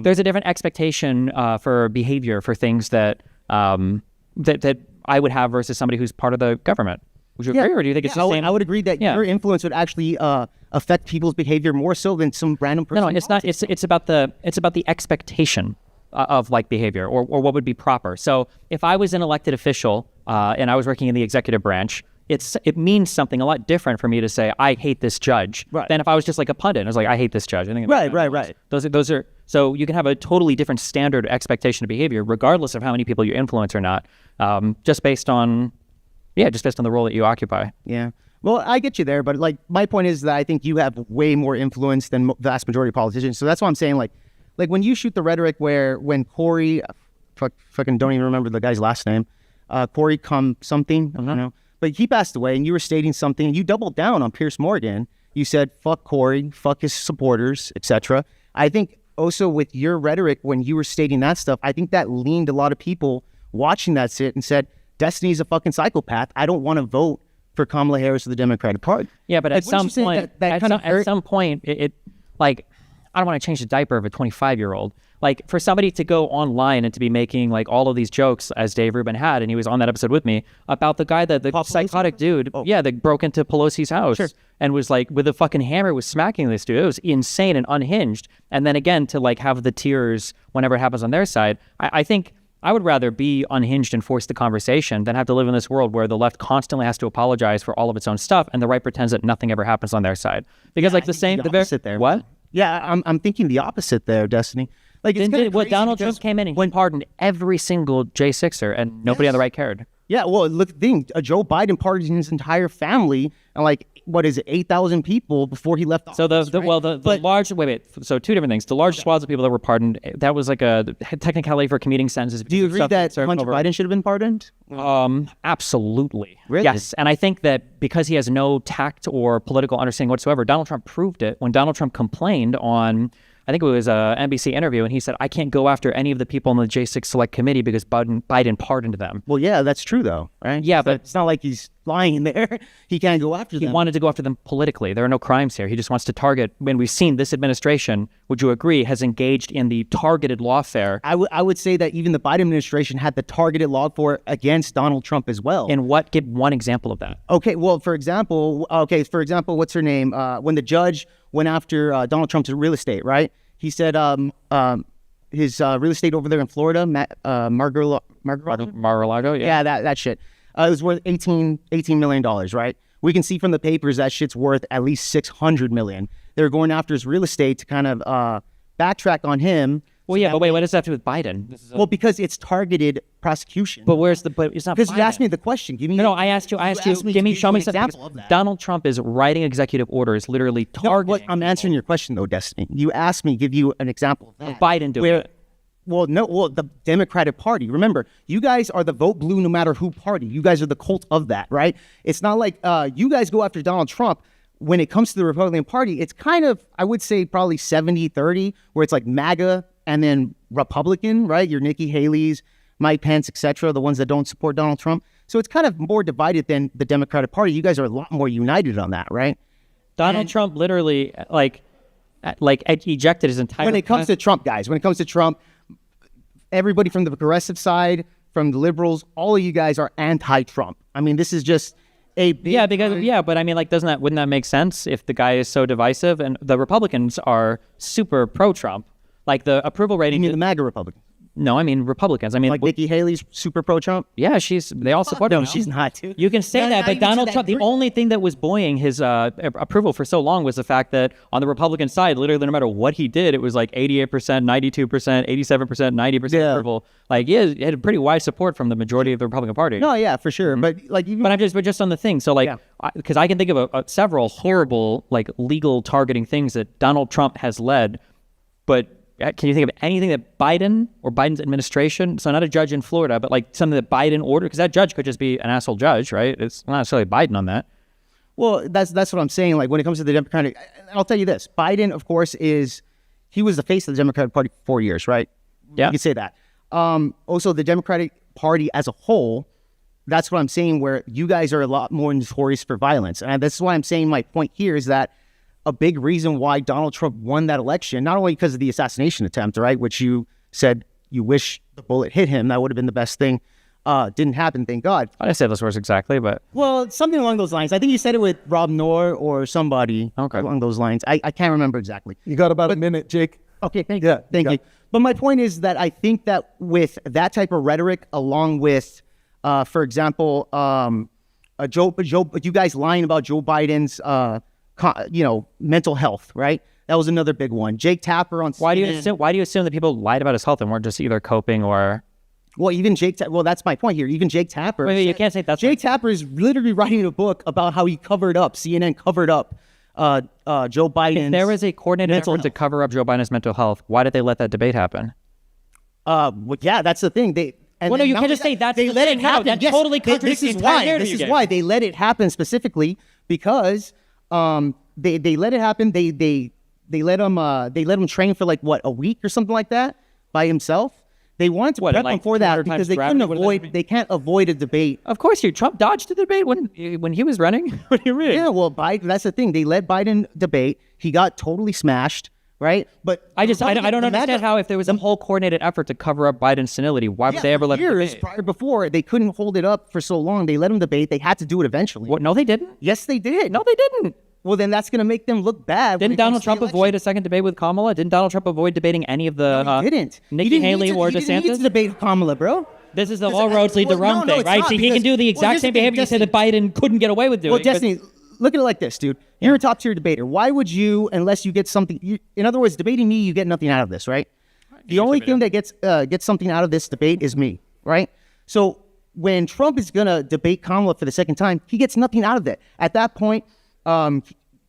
There's a different expectation for behavior for things that that I would have versus somebody who's part of the government. Would you agree, or do you think it's the same? I would agree that your influence would actually affect people's behavior more so than some random person. No, it's not. It's about the expectation of like behavior or what would be proper. So if I was an elected official and I was working in the executive branch, it means something a lot different for me to say I hate this judge than if I was just like a pundit. I was like, I hate this judge. I think right. Those are so you can have a totally different standard expectation of behavior regardless of how many people you influence or not, just based on the role that you occupy. Yeah. Well, I get you there, but like my point is that I think you have way more influence than the vast majority of politicians. So that's why I'm saying like when you shoot the rhetoric when Corey, fucking don't even remember the guy's last name, Corey something, I don't know. But he passed away, and you were stating something, and you doubled down on Pierce Morgan. You said, fuck Corey, fuck his supporters, etc. I think also with your rhetoric, when you were stating that stuff, I think that leaned a lot of people watching that sit and said, Destiny's a fucking psychopath. I don't want to vote for Kamala Harris or the Democratic Party. Yeah, but at some point, it like, I don't want to change the diaper of a 25-year-old. Like, for somebody to go online and to be making, like, all of these jokes, as Dave Rubin had, and he was on that episode with me, about the guy the psychotic dude, that broke into Pelosi's house and was, like, with a fucking hammer was smacking this dude. It was insane and unhinged. And then, again, to, like, have the tears whenever it happens on their side, I think I would rather be unhinged and force the conversation than have to live in this world where the left constantly has to apologize for all of its own stuff and the right pretends that nothing ever happens on their side. Because, like, the opposite there. What? Yeah, I'm thinking the opposite there, Destiny. Like, Donald Trump came in and he pardoned every single J6er and nobody on the right cared. Yeah, well, look, the thing, Joe Biden pardoned his entire family and like, what is it, 8,000 people before he left office. So so two different things. The large swaths of people that were pardoned, that was like a technicality for commuting sentences. Do you agree that Hunter Biden should have been pardoned? Absolutely. Really? Yes, and I think that because he has no tact or political understanding whatsoever, Donald Trump proved it when Donald Trump complained on, I think it was an NBC interview, and he said, I can't go after any of the people on the J6 Select Committee because Biden pardoned them. Well, yeah, that's true, though, right? Yeah, but it's not like he's lying there. He can't go after them. He wanted to go after them politically. There are no crimes here. He just wants to target, when we've seen this administration, would you agree, has engaged in the targeted lawfare. I would say that even the Biden administration had the targeted lawfare against Donald Trump as well. And give one example of that. Okay, well, for example, what's her name? When the judge went after Donald Trump's real estate, right? He said his real estate over there in Florida, Mar-a-Lago, yeah. Yeah, that shit. It was worth $18 million, right? We can see from the papers that shit's worth at least $600 million. They were going after his real estate to kind of backtrack on him. Well, yeah, but wait, what does that have to do with Biden? Well, because it's targeted prosecution. But it's not because you asked me the question. Give me. No, I asked you. Show me something. Of that. Donald Trump is writing executive orders, literally targeting. I'm answering your question though, Destiny. You asked me, give you an example of that. Biden doing it. The Democratic Party. Remember, you guys are the vote blue no matter who party. You guys are the cult of that, right? It's not like you guys go after Donald Trump. When it comes to the Republican Party, it's kind of, I would say, probably 70-30, where it's like MAGA and then Republican, right? Your Nikki Haley's, Mike Pence, etc., the ones that don't support Donald Trump. So it's kind of more divided than the Democratic Party. You guys are a lot more united on that, right? Donald Trump literally, ejected his entire... When it comes to Trump, guys, everybody from the progressive side, from the liberals, all of you guys are anti-Trump. I mean, this is just... but I mean, like, wouldn't that make sense if the guy is so divisive? And the Republicans are super pro-Trump. Like, the approval rating... You mean the MAGA Republicans? No, I mean Republicans. I mean, like Nikki Haley's super pro-Trump? Yeah, they all support her. No, she's not, dude. You can say that, but Donald Trump, the only thing that was buoying his approval for so long was the fact that on the Republican side, literally no matter what he did, it was like 88%, 92%, 87%, 90% approval. Like, he had a pretty wide support from the majority of the Republican Party. No, yeah, for sure. Mm-hmm. But just on the thing. So, like, because I can think of several horrible, like, legal targeting things that Donald Trump has led, but can you think of anything that Biden or Biden's administration, so not a judge in Florida, but like something that Biden ordered? Because that judge could just be an asshole judge, right? It's not necessarily Biden on that. Well, that's what I'm saying. Like, when it comes to the Democratic, I'll tell you this. Biden, of course, he was the face of the Democratic Party for 4 years, right? Yeah. You can say that. Also, the Democratic Party as a whole, that's what I'm saying, where you guys are a lot more notorious for violence. And that's why I'm saying my point here is that a big reason why Donald Trump won that election, not only because of the assassination attempt, right, which you said you wish the bullet hit him. That would have been the best thing. Didn't happen, thank God. I didn't say those words exactly, but... Well, something along those lines. I think you said it with Rob Noor or somebody along those lines. I can't remember exactly. You got about a minute, Jake. Okay, thank you. But my point is that I think that with that type of rhetoric, along with, for example, you guys lying about Joe Biden's, mental health, right? That was another big one. Jake Tapper on CNN. Why do you assume that people lied about his health and weren't just either coping or... Well, even well, that's my point here. Even Jake Tapper. Wait, you can't say that's... Jake Tapper is literally writing a book about how he covered up, CNN covered up Joe Biden's... If there was a coordinated effort to cover up Joe Biden's mental health, why did they let that debate happen? Well, yeah, that's the thing. You can't just say that's they let it happen. That totally contradicts the entire narrative. This is why they let it happen specifically because they let it happen. They let him train for like a week or something like that by himself. They wanted to prep him for that because they can't avoid a debate. Of course, Trump dodged the debate when he was running. What do you mean? Yeah, well, Biden, that's the thing. They let Biden debate. He got totally smashed, right? But I don't understand how if there was a whole coordinated effort to cover up Biden's senility, why would they ever let him debate? Prior before, they couldn't hold it up for so long. They let him debate. They had to do it eventually. What? No, they didn't. Yes, they did. No, they didn't. Well, then that's going to make them look bad. Didn't Donald Trump avoid a second debate with Kamala? Didn't Donald Trump avoid debating any of the... No, he didn't. Nikki Haley or DeSantis? He didn't need to debate Kamala, bro. This is the all roads lead to Rome thing, right? So he can do the exact same behavior you said that Biden couldn't get away with doing. Well, Destiny, look at it like this, dude. You're a top-tier debater. Why would you, unless you get something... in other words, debating me, you get nothing out of this, right? The only thing that gets something out of this debate is me, right? So when Trump is going to debate Kamala for the second time, he gets nothing out of that. At that point...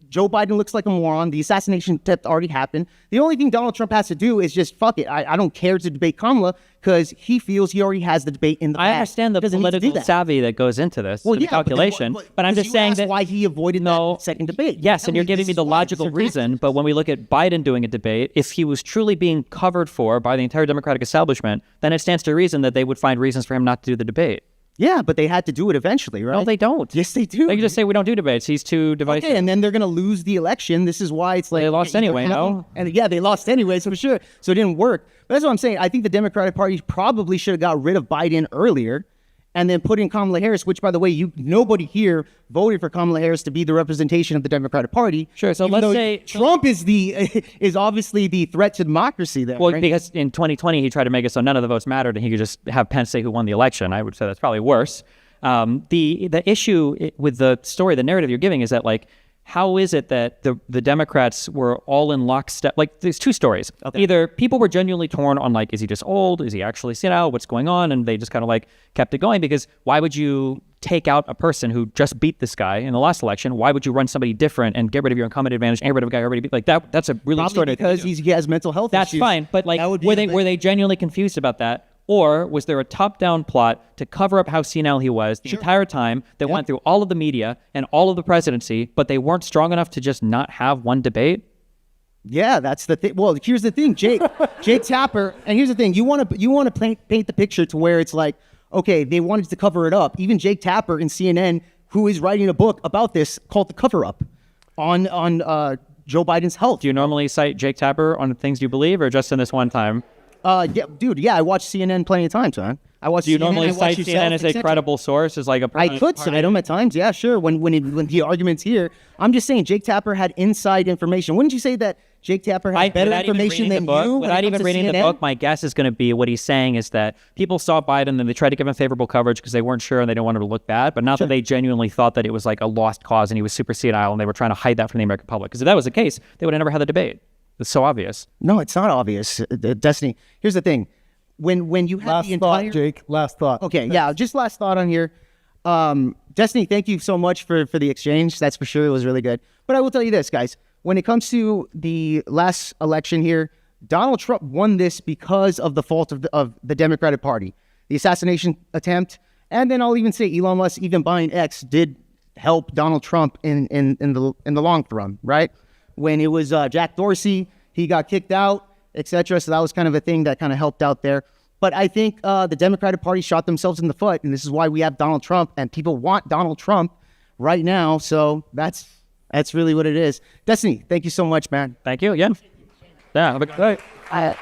Joe Biden looks like a moron. The assassination attempt already happened. The only thing Donald Trump has to do is just, fuck it. I don't care to debate Kamala because he feels he already has the debate in the past. I understand the political savvy that goes into this, the calculation. But I'm just saying that... why he avoided that second debate. Yes, and you're giving me the logical reason. But when we look at Biden doing a debate, if he was truly being covered for by the entire Democratic establishment, then it stands to reason that they would find reasons for him not to do the debate. Yeah, but they had to do it eventually, right? No, they don't. Yes, they do. They can just say, we don't do debates. He's too divisive. Okay, and then they're going to lose the election. This is why it's like... They lost anyway, no? And yeah, they lost anyway, so for sure. So it didn't work. But that's what I'm saying. I think the Democratic Party probably should have got rid of Biden earlier and then put in Kamala Harris, which, by the way, nobody here voted for Kamala Harris to be the representation of the Democratic Party. Sure, so let's say... Trump is obviously the threat to democracy there. Well, right? because in 2020, he tried to make it so none of the votes mattered and he could just have Pence say who won the election. I would say that's probably worse. The issue with the story, the narrative you're giving is that, like, how is it that the Democrats were all in lockstep? Like, there's two stories. Okay. Either people were genuinely torn on, like, is he just old? Is he actually senile? What's going on? And they just kind of, like, kept it going because why would you take out a person who just beat this guy in the last election? Why would you run somebody different and get rid of your incumbent advantage and get rid of a guy who already beat? Like, that's a really extraordinary thing. Because he has mental health issues. That's fine. But, like, were they genuinely confused about that? Or was there a top-down plot to cover up how senile he was the entire time that went through all of the media and all of the presidency, but they weren't strong enough to just not have one debate? Yeah, that's the thing. Well, here's the thing, Jake Tapper. And here's the thing: you want to paint the picture to where it's like, okay, they wanted to cover it up. Even Jake Tapper in CNN, who is writing a book about this called "The Cover Up" on Joe Biden's health. Do you normally cite Jake Tapper on things you believe, or just in this one time? Yeah, dude. Yeah, I watch CNN plenty of times, man. Do you normally cite CNN as a credible source? As like I could cite him at times. Yeah, sure. When the argument's here, I'm just saying Jake Tapper had inside information. Wouldn't you say that Jake Tapper has better information than you? Without even reading the book, my guess is going to be what he's saying is that people saw Biden and they tried to give him favorable coverage because they weren't sure and they didn't want him to look bad, but not that they genuinely thought that it was like a lost cause and he was super senile and they were trying to hide that from the American public. Because if that was the case, they would have never had the debate. It's so obvious. No, it's not obvious. Destiny. Here's the thing. When you have the entire... Last thought, Jake. Last thought. Okay, yeah, just last thought on here. Destiny, thank you so much for the exchange. That's for sure. It was really good. But I will tell you this, guys. When it comes to the last election here, Donald Trump won this because of the fault of the Democratic Party. The assassination attempt, and then I'll even say Elon Musk even buying X did help Donald Trump in the long run, right? When it was Jack Dorsey, he got kicked out, etc. So that was kind of a thing that kind of helped out there. But I think the Democratic Party shot themselves in the foot, and this is why we have Donald Trump, and people want Donald Trump right now. So that's That's really what it is. Destiny, thank you so much, man. Thank you. Yeah. Have a good day.